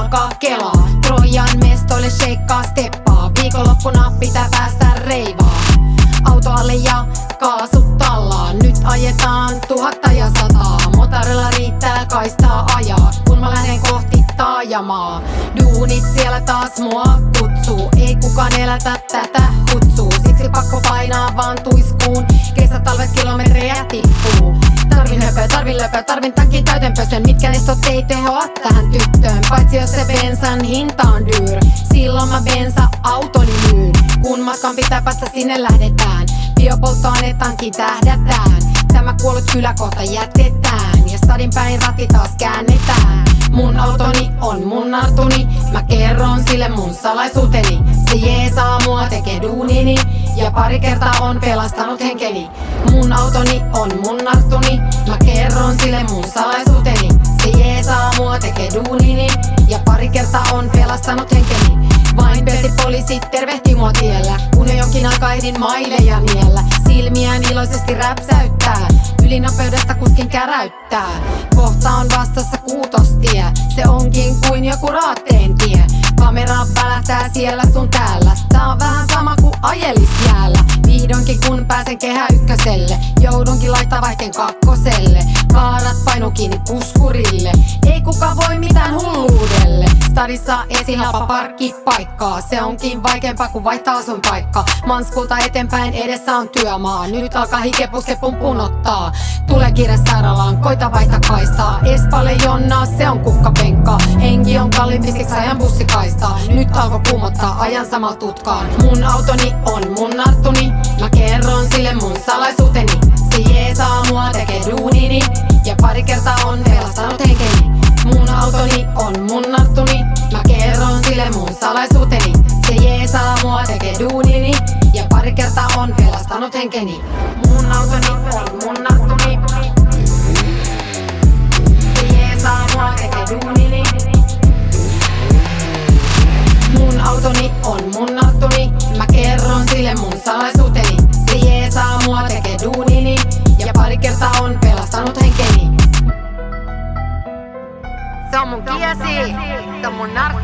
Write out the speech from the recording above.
alkaa kelaa. Trojan mestoille sheikkaa steppaa. Viikonloppuna pitää päästä reivaa. Auto alle ja kaasut tallaan. Nyt ajetaan 1000 ja 100. Motorilla riittää kaistaa ajaa, kun mä lähden kohti taajamaa. Duunit siellä taas mua kutsuu. Ei kukaan elätä tätä hutsuu. Siksi pakko painaa vaan tuiskuun. Kesätalvet kilometrejä tippuu. Tarvin takin täytenpösön. Mitkä nestot ei tehoa tähän tyttöön, paitsi jos se bensan hinta on dyr. Silloin mä bensa-autoni myyn. Kun matkan pitää päästä, sinne lähdetään. Biopolttoainetankin tähdätään. Tämä kuollut kylä kohta jätetään. Ja stadin päin ratti taas käännetään. Mun autoni on mun nartuni. Mä kerron sille mun salaisuuteni. Se jeesaa mua, tekee duunini. Ja pari kertaa on pelastanut henkeni. Mun autoni on mun nartuni. Mä kerron sille mun salaisuuteni. Se jeesaa mua, tekee duunini. Ja pari kertaa on pelastanut henkeni. Vain peltipoliisit tervehti mua tiellä, kun jo jonkin aikaa ehdin maileja niellä. Silmiään iloisesti räpsäyttää, ylinopeudesta kuskin käräyttää. Kohta on vastassa Kuutostie, se onkin kuin joku Raatteen tie. Kamera välähtää siellä sun täällä, tää on vähän sama kuin ajelis jäällä. Vihdoinkin kun pääsen Kehä Ykköselle, joudunkin laittaa vaihteen kakkoselle. Kaarat painu kiinni puskurille, ei kuka voi mitään hulluudelle. Stadissa esihapa parkkipaikkaa, se onkin vaikeampaa kuin vaihtaa asuinpaikka. Manskulta eteenpäin edessä on työmaa, nyt alkaa hikepuske pumpun ottaa. Tule kiire sairaalaan, koita vaihtaa kaistaa. Espalle jonnaa, se on kukkapenkka. Henki on kalliimpi, siksi ajan bussikaistaa. Nyt alkoi kuumottaa, ajan samalla tutkaan. Mun autoni on mun nartuni. Mä kerron sille mun salaisuuteni. Se jeesaa mua, tekee duunini. Ja pari kertaa on pelastanut henkeni. Mun autoni on mun nartuni. Mä kerron sille mun salaisuuteni. Se jeesaa mua, tekee duunini. Ja pari kertaa on pelastanut henkeni. Mun autoni on mun nartuni. Se jeesaa mua, tekee duunini. Mun autoni on mun nartuni. Mä kerron sille mun salaisuuteni. Se jeesaa mua, tekee duunini. Ja pari kertaa on pelastanut henkeni. Se on mun kiesi, se on mun nartuni.